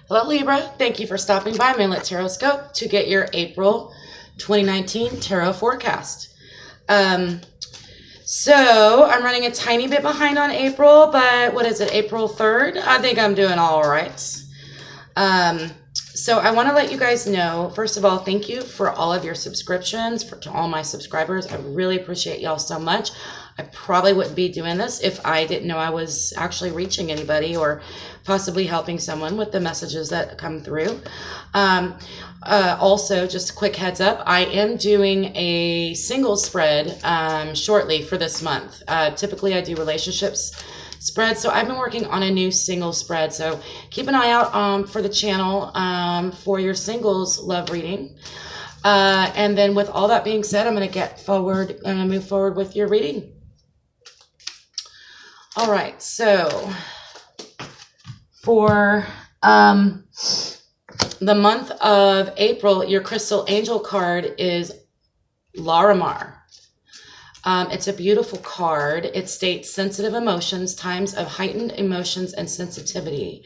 Hello, Libra. Thank you for stopping by Moonlit Tarot Scope to get your April 2019 tarot forecast. So I'm running a tiny bit behind on April, but what is it, April 3rd? I think I'm doing all right. So I want to let you guys know, first of all, thank you for all of your subscriptions, to all my subscribers. I really appreciate y'all so much. I probably wouldn't be doing this if I didn't know I was actually reaching anybody or possibly helping someone with the messages that come through. Also, just a quick heads up, I am doing a single spread shortly for this month. Typically, I do relationships spread, so I've been working on a new single spread, so keep an eye out for the channel for your singles love reading. And then with all that being said, I'm going to move forward with your reading. All right, so for the month of April, your crystal angel card is Larimar. It's a beautiful card. It states sensitive emotions, times of heightened emotions and sensitivity,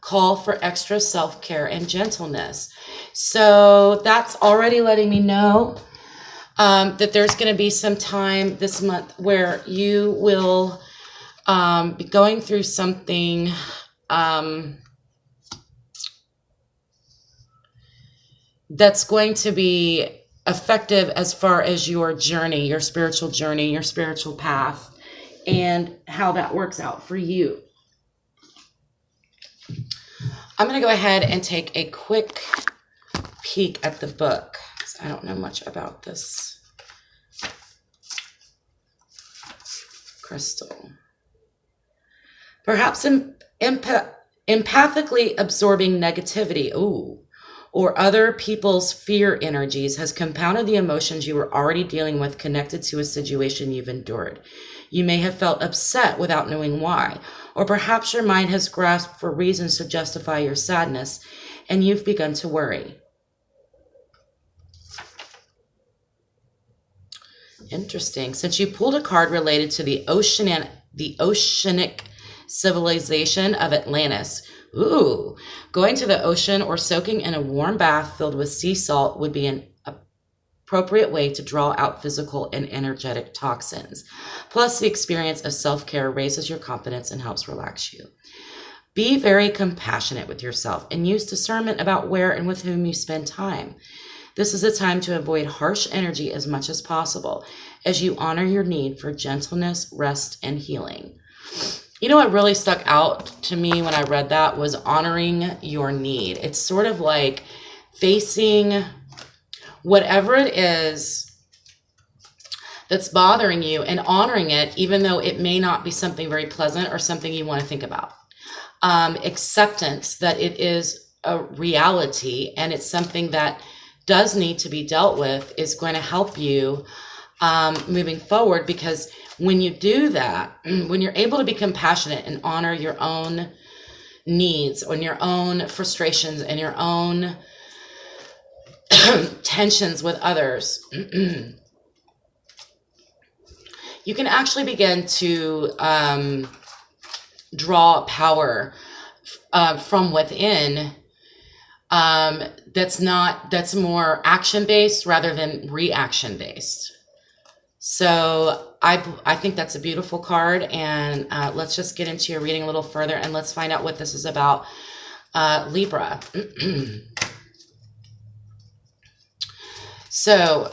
call for extra self-care and gentleness. So that's already letting me know that there's going to be some time this month where you will be going through something that's going to be effective as far as your journey, your spiritual path, and how that works out for you. I'm going to go ahead and take a quick peek at the book, because I don't know much about this crystal. Perhaps empathically absorbing negativity. Ooh. Or other people's fear energies has compounded the emotions you were already dealing with connected to a situation you've endured. You may have felt upset without knowing why, or perhaps your mind has grasped for reasons to justify your sadness, and you've begun to worry. Interesting. Since you pulled a card related to the oceanic civilization of Atlantis. Ooh, going to the ocean or soaking in a warm bath filled with sea salt would be an appropriate way to draw out physical and energetic toxins. Plus, the experience of self-care raises your confidence and helps relax you. Be very compassionate with yourself and use discernment about where and with whom you spend time. This is a time to avoid harsh energy as much as possible as you honor your need for gentleness, rest, and healing. You know what really stuck out to me when I read that was honoring your need. It's sort of like facing whatever it is that's bothering you and honoring it, even though it may not be something very pleasant or something you want to think about. Acceptance that it is a reality and it's something that does need to be dealt with is going to help you moving forward, because when you do that, when you're able to be compassionate and honor your own needs and your own frustrations and your own tensions with others, you can actually begin to draw power from within that's more action-based rather than reaction-based. So I think that's a beautiful card, and let's just get into your reading a little further, and let's find out what this is about, Libra. So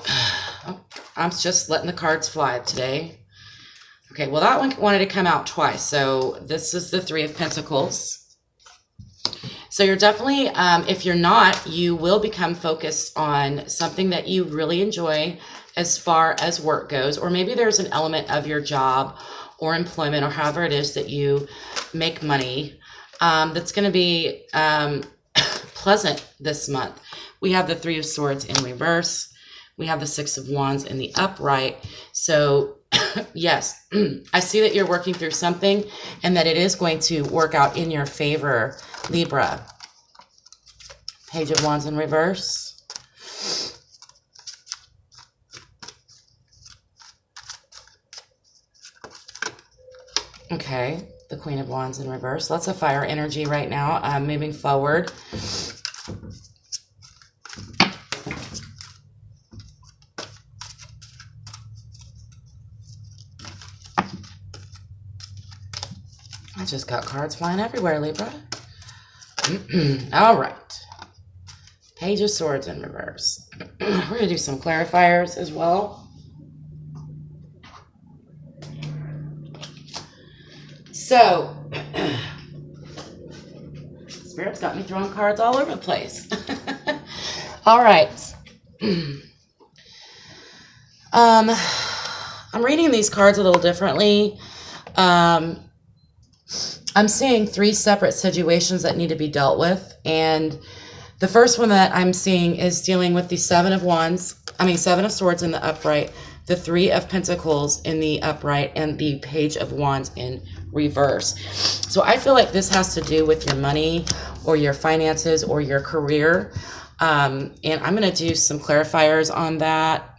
I'm just letting the cards fly today. Okay, well, that one wanted to come out twice. So this is the Three of Pentacles. So you're definitely, if you're not, you will become focused on something that you really enjoy as far as work goes, or maybe there's an element of your job or employment or however it is that you make money that's going to be pleasant this month. We have the Three of Swords in reverse. We have the Six of Wands in the upright. So yes, I see that you're working through something and that it is going to work out in your favor, Libra. Page of Wands in reverse. Okay, the Queen of Wands in reverse. Lots of fire energy right now, moving forward. I just got cards flying everywhere, Libra. All right. Page of Swords in reverse. We're going to do some clarifiers as well. So, Spirit's got me throwing cards all over the place. All right. I'm reading these cards a little differently. I'm seeing 3 separate situations that need to be dealt with. And the first one that I'm seeing is dealing with the Seven of Swords in the upright, the 3 of Pentacles in the upright, and the Page of Wands in reverse. So I feel like this has to do with your money or your finances or your career. And I'm going to do some clarifiers on that.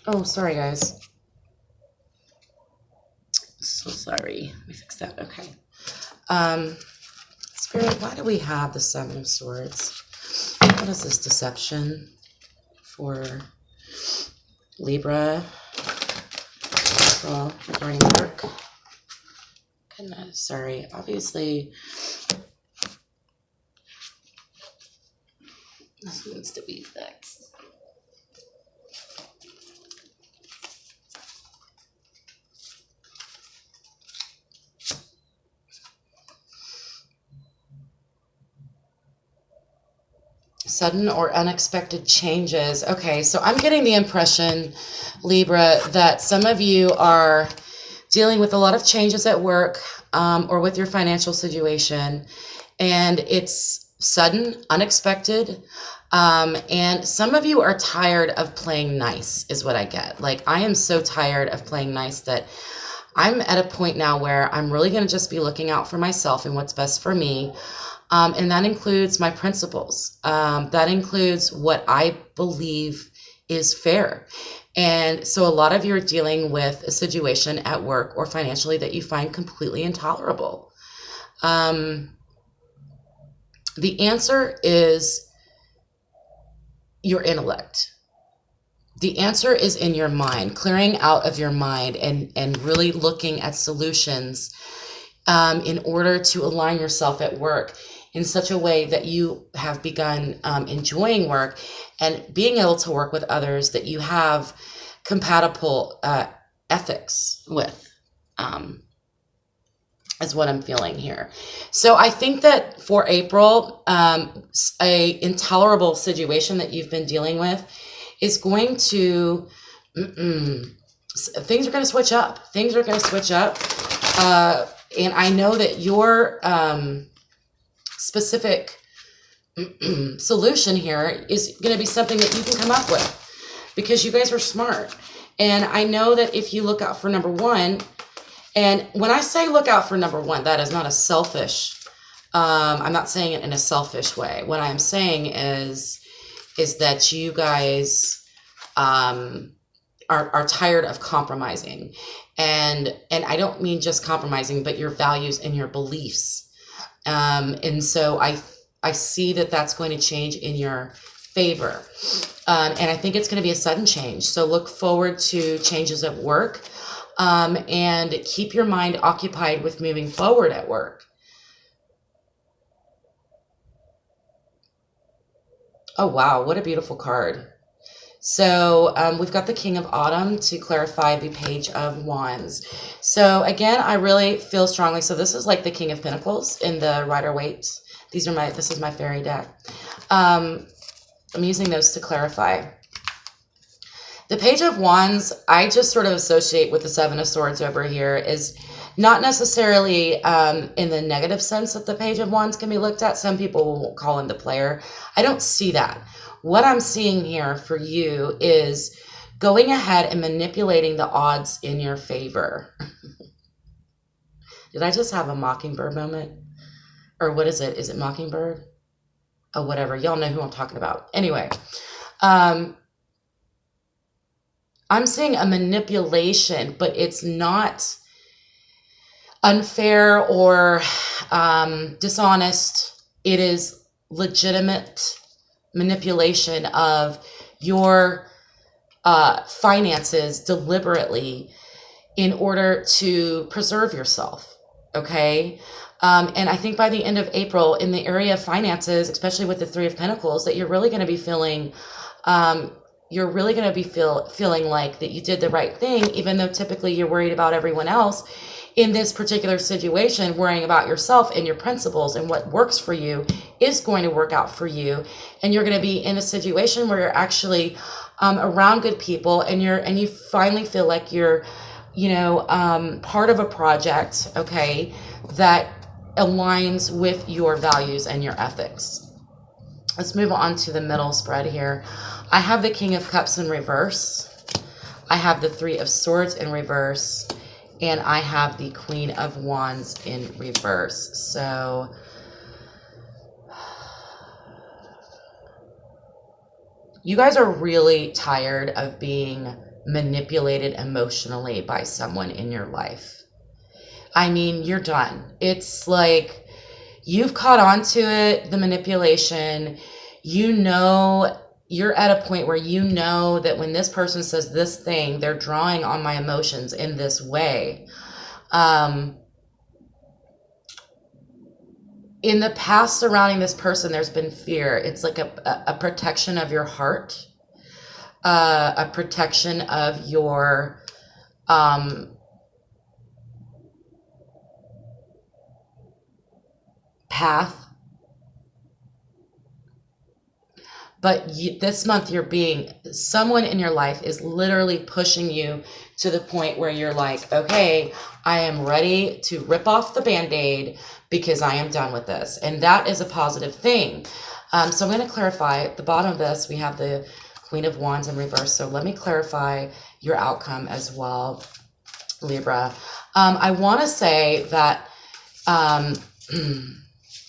Oh, sorry, guys. So sorry. Let me fix that. Okay. Spirit, why do we have the Seven of Swords? What is this deception for Libra? Well, regarding work. Goodness, sorry. Obviously, this needs to be fixed. Sudden or unexpected changes. Okay, so I'm getting the impression, Libra, that some of you are dealing with a lot of changes at work or with your financial situation, and it's sudden, unexpected, and some of you are tired of playing nice, is what I get. Like, I am so tired of playing nice that I'm at a point now where I'm really going to just be looking out for myself and what's best for me. And that includes my principles. That includes what I believe is fair. And so a lot of you are dealing with a situation at work or financially that you find completely intolerable. The answer is your intellect. The answer is in your mind, clearing out of your mind and really looking at solutions in order to align yourself at work in such a way that you have begun enjoying work and being able to work with others that you have compatible ethics with, is what I'm feeling here. So I think that for April, a intolerable situation that you've been dealing with is going to, things are going to switch up. Things are going to switch up. And I know that your specific solution here is going to be something that you can come up with because you guys are smart. And I know that if you look out for number 1, and when I say look out for number 1, that is not a selfish, I'm not saying it in a selfish way. What I'm saying is that you guys are tired of compromising. And I don't mean just compromising, but your values and your beliefs. And so I see that that's going to change in your favor. And I think it's going to be a sudden change. So look forward to changes at work, and keep your mind occupied with moving forward at work. Oh, wow. What a beautiful card. So we've got the King of Autumn to clarify the Page of Wands. So again, I really feel strongly. So this is like the King of Pentacles in the Rider-Waite. This is my fairy deck. I'm using those to clarify. The Page of Wands, I just sort of associate with the Seven of Swords over here, is not necessarily in the negative sense that the Page of Wands can be looked at. Some people will call him the player. I don't see that. What I'm seeing here for you is going ahead and manipulating the odds in your favor. Did I just have a Mockingbird moment? Or what is it? Is it Mockingbird? Oh, whatever. Y'all know who I'm talking about. Anyway, I'm I'm seeing a manipulation, but it's not unfair or dishonest. It is legitimate manipulation of your finances deliberately in order to preserve yourself. Okay. And I think by the end of April, in the area of finances, especially with the Three of Pentacles, that you're really going to be feeling, feeling like that you did the right thing, even though typically you're worried about everyone else. In this particular situation, worrying about yourself and your principles and what works for you is going to work out for you. And you're going to be in a situation where you're actually around good people, and you finally feel like you're, part of a project, okay, that aligns with your values and your ethics. Let's move on to the middle spread here. I have the King of Cups in reverse. I have the Three of Swords in reverse. And I have the Queen of Wands in reverse. So you guys are really tired of being manipulated emotionally by someone in your life. I mean, you're done. It's like you've caught on to it, the manipulation. You're at a point where you know that when this person says this thing, they're drawing on my emotions in this way. In the past surrounding this person, there's been fear. It's like a protection of your heart, a protection of your path. But this month someone in your life is literally pushing you to the point where you're like, okay, I am ready to rip off the Band-Aid because I am done with this. And that is a positive thing. So I'm going to clarify at the bottom of this, we have the Queen of Wands in reverse. So let me clarify your outcome as well, Libra. I want to say that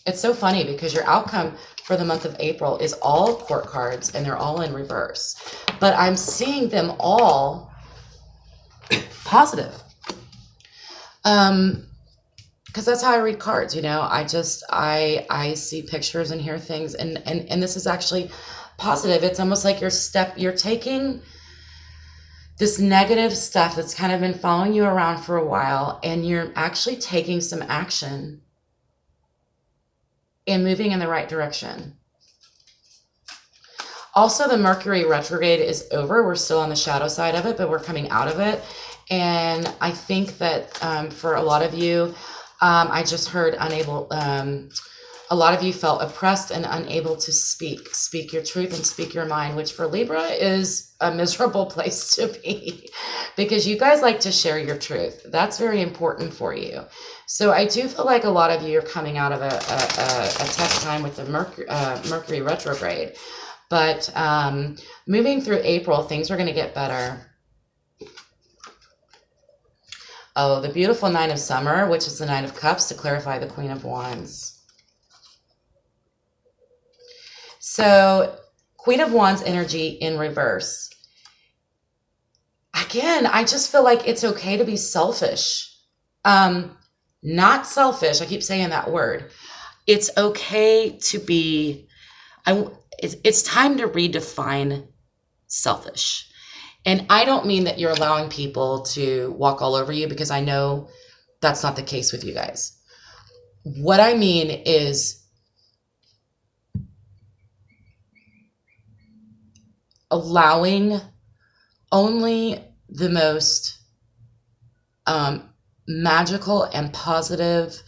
it's so funny because your outcome for the month of April is all court cards, and they're all in reverse. But I'm seeing them all positive. Because that's how I read cards, I see pictures and hear things, and this is actually positive. It's almost like you're taking this negative stuff that's kind of been following you around for a while, and you're actually taking some action and moving in the right direction. Also, the Mercury retrograde is over. We're still on the shadow side of it, but we're coming out of it. And I think that for a lot of you, I just heard a lot of you felt oppressed and unable to speak your truth and speak your mind, which for Libra is a miserable place to be because you guys like to share your truth. That's very important for you. So I do feel like a lot of you are coming out of a tough time with the Mercury retrograde. But moving through April, things are going to get better. Oh, the beautiful Nine of Summer, which is the Nine of Cups, to clarify the Queen of Wands. So, Queen of Wands energy in reverse. Again, I just feel like it's okay to be selfish. Not selfish. I keep saying that word. It's okay to be, it's time to redefine selfish. And I don't mean that you're allowing people to walk all over you, because I know that's not the case with you guys. What I mean is allowing only the most magical and positive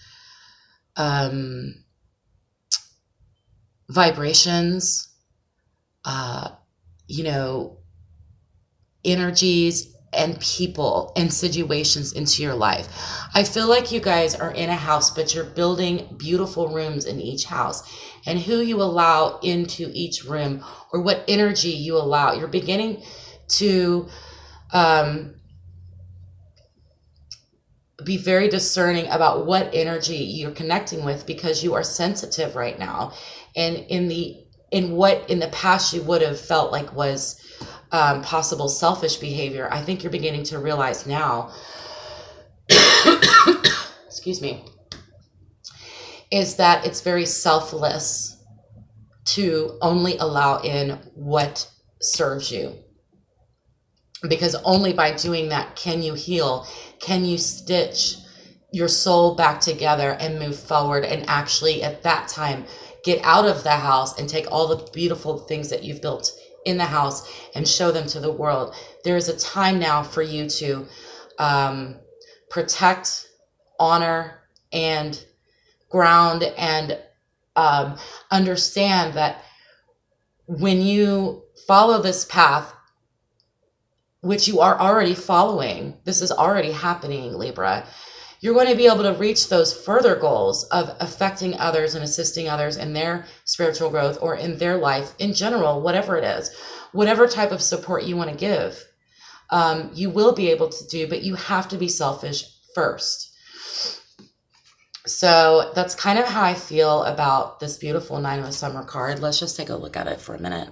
vibrations, energies and people and situations into your life. I feel like you guys are in a house, but you're building beautiful rooms in each house, and who you allow into each room, or what energy you allow. You're beginning to be very discerning about what energy you're connecting with, because you are sensitive right now. And in what in the past you would have felt like was possible selfish behavior, I think you're beginning to realize now, excuse me, is that it's very selfless to only allow in what serves you. Because only by doing that can you heal, can you stitch your soul back together and move forward, and actually at that time get out of the house and take all the beautiful things that you've built in the house and show them to the world. There is a time now for you to protect, honor, and ground, and understand that when you follow this path, which you are already following, this is already happening, Libra, you're going to be able to reach those further goals of affecting others and assisting others in their spiritual growth or in their life in general, whatever it is, whatever type of support you want to give, you will be able to do, but you have to be selfish first. So that's kind of how I feel about this beautiful Nine of the Summer card. Let's just take a look at it for a minute.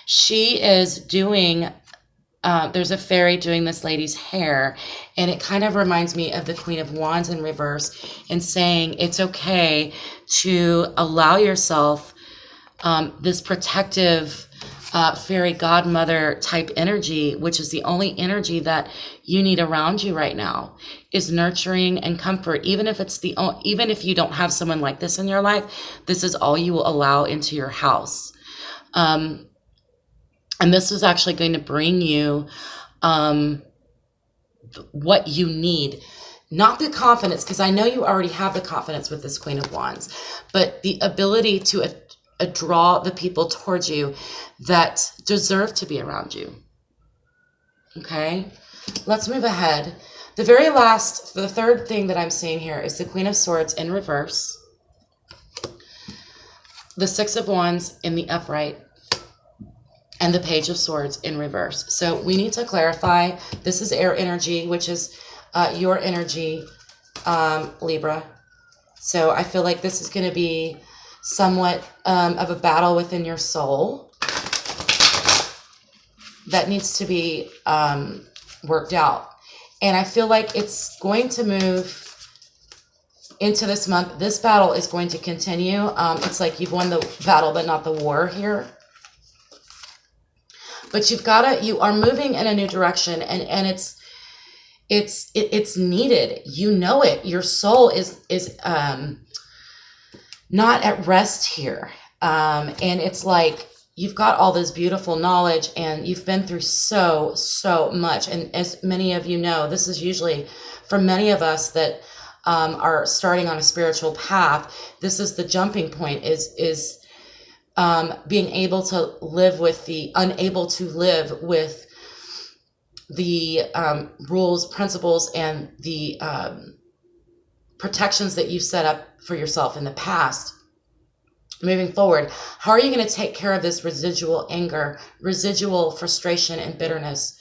She is doing, there's a fairy doing this lady's hair, and it kind of reminds me of the Queen of Wands in reverse, and saying it's okay to allow yourself this protective fairy godmother type energy, which is the only energy that you need around you right now, is nurturing and comfort. Even if you don't have someone like this in your life, this is all you will allow into your house. And this is actually going to bring you what you need. Not the confidence, because I know you already have the confidence with this Queen of Wands, but the ability to draw the people towards you that deserve to be around you. Okay, let's move ahead. The third thing that I'm seeing here is the Queen of Swords in reverse, the Six of Wands in the upright, and the Page of Swords in reverse. So we need to clarify, this is air energy, which is your energy, Libra. So I feel like this is going to be somewhat of a battle within your soul that needs to be worked out. And I feel like it's going to move into this month. This battle is going to continue. It's like you've won the battle, but not the war here. But you are moving in a new direction, and it's needed. You know it. Your soul is not at rest here. And it's like you've got all this beautiful knowledge, and you've been through so much. And as many of you know, this is usually for many of us that are starting on a spiritual path, this is the jumping point, is being able to live with the unable to live with the rules, principles, and the protections that you set up for yourself in the past. Moving forward, how are you going to take care of this residual anger, residual frustration, and bitterness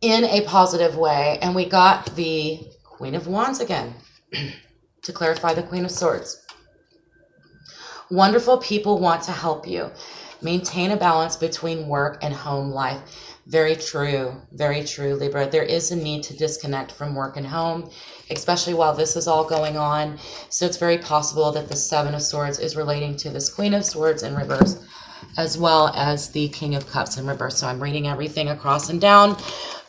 in a positive way? And we got the Queen of Wands again to clarify the Queen of Swords. Wonderful people want to help you. Maintain a balance between work and home life. Very true, Libra. There is a need to disconnect from work and home, especially while this is all going on. So it's very possible that the Seven of Swords is relating to this Queen of Swords in reverse, as well as the King of Cups in reverse. So I'm reading everything across and down.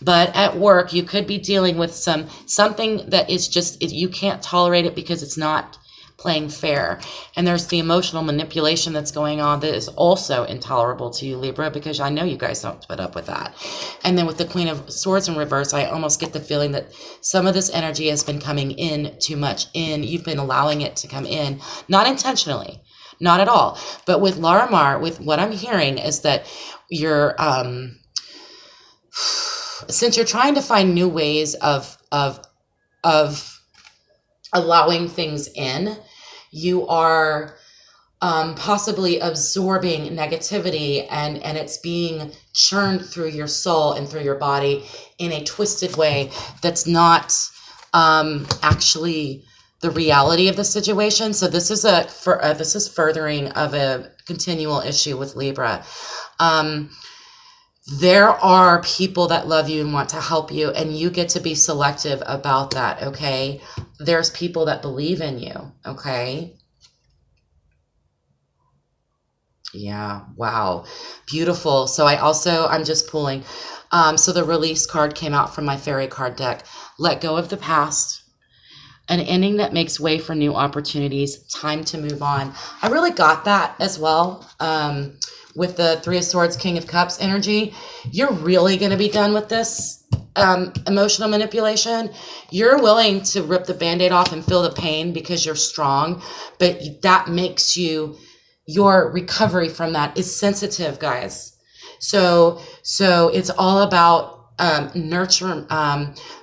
But at work, you could be dealing with something that is just, you can't tolerate it because it's not playing fair. And there's the emotional manipulation that's going on that is also intolerable to you, Libra, because I know you guys don't put up with that. And then with the Queen of Swords in reverse, I almost get the feeling that some of this energy has been coming in too much. You've been allowing it to come in, not intentionally, not at all. But with Larimar, with what I'm hearing is that you're, since you're trying to find new ways of allowing things in, you are possibly absorbing negativity, and it's being churned through your soul and through your body in a twisted way that's not actually the reality of the situation. So this is this is furthering of a continual issue with Libra. There are people that love you and want to help you, and you get to be selective about that, okay? There's people that believe in you, okay? Yeah, wow. Beautiful. So I'm just pulling. So the release card came out from my fairy card deck. Let go of the past. An ending that makes way for new opportunities. Time to move on. I really got that as well. With the Three of Swords, King of Cups energy, you're really going to be done with this emotional manipulation. You're willing to rip the Band-Aid off and feel the pain because you're strong, but that makes you, your recovery from that is sensitive, guys. So it's all about nurturing.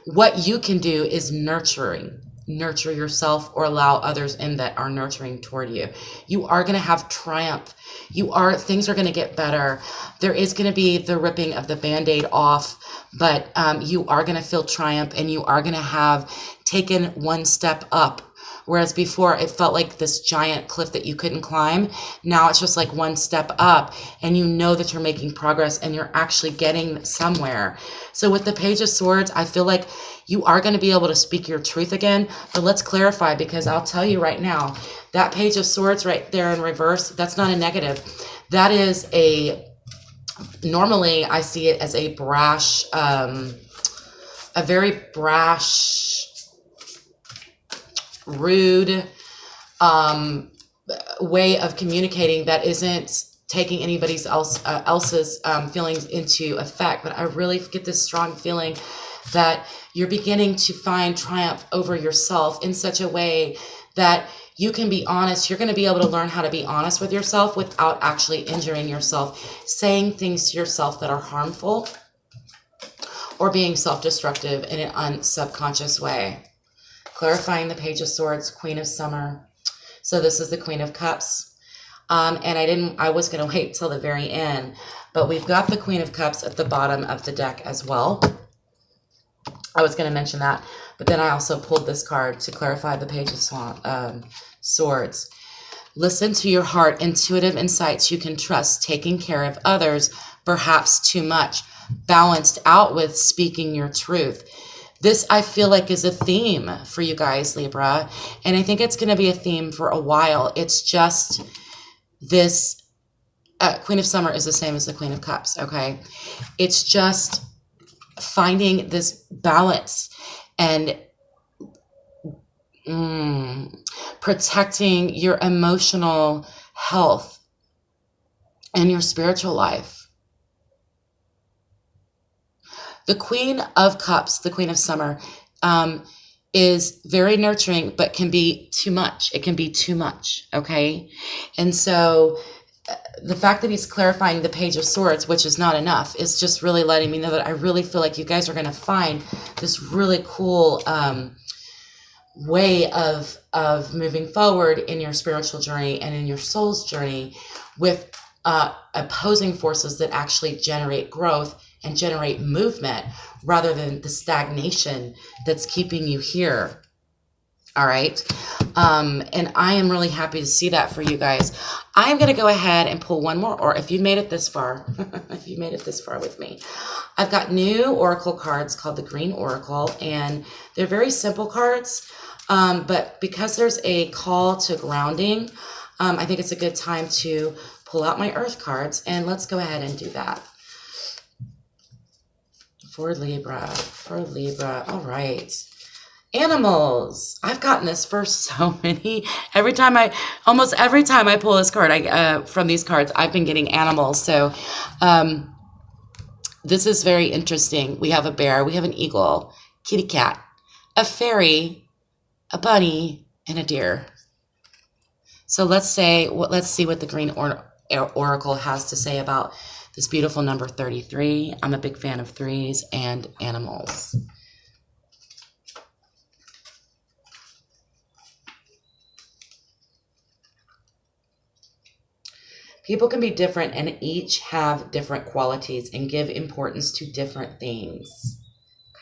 What you can do is nurture yourself or allow others in that are nurturing toward you. You are going to have triumph. Things are going to get better. There is going to be the ripping of the Band-Aid off, but you are going to feel triumph, and you are going to have taken one step up. Whereas before it felt like this giant cliff that you couldn't climb. Now it's just like one step up, and you know that you're making progress and you're actually getting somewhere. So with the Page of Swords, I feel like you are going to be able to speak your truth again. But let's clarify, because I'll tell you right now, that Page of Swords right there in reverse, that's not a negative. That is normally I see it as a brash, a very brash, rude way of communicating that isn't taking anybody's else's feelings into effect. But I really get this strong feeling that you're beginning to find triumph over yourself in such a way that you can be honest. You're going to be able to learn how to be honest with yourself without actually injuring yourself, saying things to yourself that are harmful or being self-destructive in an subconscious way. Clarifying the Page of Swords, Queen of Summer. So this is the Queen of Cups. And I was going to wait till the very end, but we've got the Queen of Cups at the bottom of the deck as well. I was going to mention that, but then I also pulled this card to clarify the Page of Swords. Listen to your heart, intuitive insights you can trust, taking care of others, perhaps too much, balanced out with speaking your truth. This, I feel like, is a theme for you guys, Libra, and I think it's going to be a theme for a while. It's just this Queen of Summer is the same as the Queen of Cups, okay? It's just finding this balance and protecting your emotional health and your spiritual life. The Queen of Cups, the Queen of Summer, is very nurturing, but can be too much. It can be too much, okay? And so the fact that he's clarifying the Page of Swords, which is not enough, is just really letting me know that I really feel like you guys are going to find this really cool way of moving forward in your spiritual journey and in your soul's journey with opposing forces that actually generate growth and generate movement rather than the stagnation that's keeping you here. All right. And I am really happy to see that for you guys. I'm going to go ahead and pull one more, or if you've made it this far, if you made it this far with me, I've got new oracle cards called the Green Oracle, and they're very simple cards. But because there's a call to grounding, I think it's a good time to pull out my earth cards, and let's go ahead and do that. For Libra. All right. Animals. I've gotten this for so many. Almost every time I pull this card, from these cards, I've been getting animals. So this is very interesting. We have a bear, we have an eagle, kitty cat, a fairy, a bunny, and a deer. So let's see what the Green Oracle has to say about this beautiful number 33. I'm a big fan of threes and animals. People can be different and each have different qualities and give importance to different things.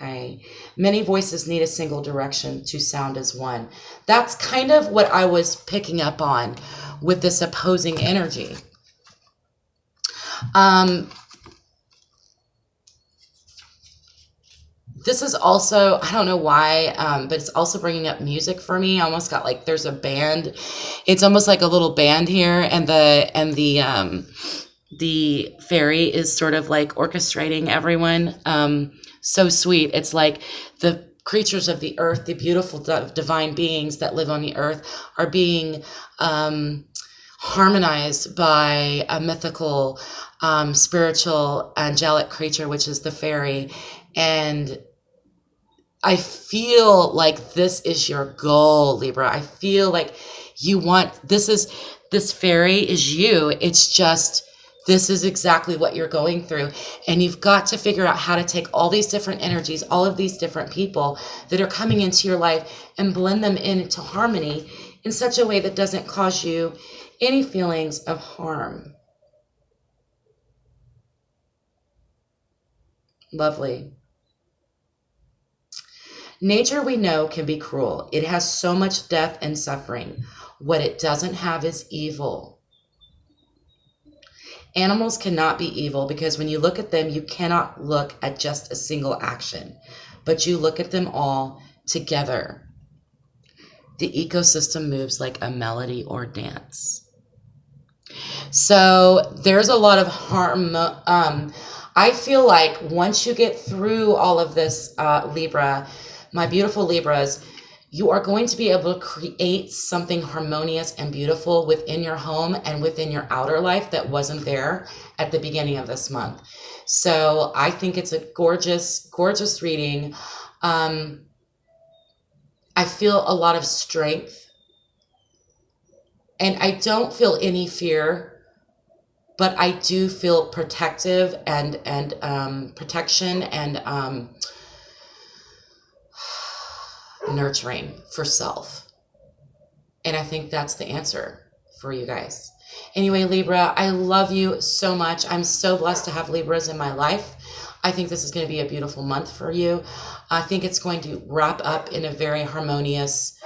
Okay. Many voices need a single direction to sound as one. That's kind of what I was picking up on with this opposing energy. This is also, I don't know why, but it's also bringing up music for me. I almost got like there's a band. It's almost like a little band here, and the fairy is sort of like orchestrating everyone. So sweet. It's like the creatures of the earth, the beautiful divine beings that live on the earth, are being harmonized by a mythical, spiritual, angelic creature, which is the fairy. And I feel like this is your goal, Libra. I feel like you want, this fairy is you. It's just, this is exactly what you're going through. And you've got to figure out how to take all these different energies, all of these different people that are coming into your life, and blend them into harmony in such a way that doesn't cause you any feelings of harm. Lovely. Nature, we know, can be cruel. It has so much death and suffering. What it doesn't have is evil. Animals cannot be evil because when you look at them, you cannot look at just a single action, but you look at them all together. The ecosystem moves like a melody or dance. So there's a lot of harm. I feel like once you get through all of this, Libra, my beautiful Libras, you are going to be able to create something harmonious and beautiful within your home and within your outer life that wasn't there at the beginning of this month. So I think it's a gorgeous, gorgeous reading. I feel a lot of strength, and I don't feel any fear, but I do feel protective and protection and nurturing for self. And I think that's the answer for you guys. Anyway, Libra, I love you so much. I'm so blessed to have Libras in my life. I think this is going to be a beautiful month for you. I think it's going to wrap up in a very harmonious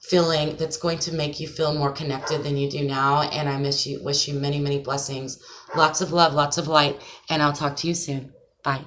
feeling that's going to make you feel more connected than you do now. And I wish you many, many blessings. Lots of love, lots of light. And I'll talk to you soon. Bye.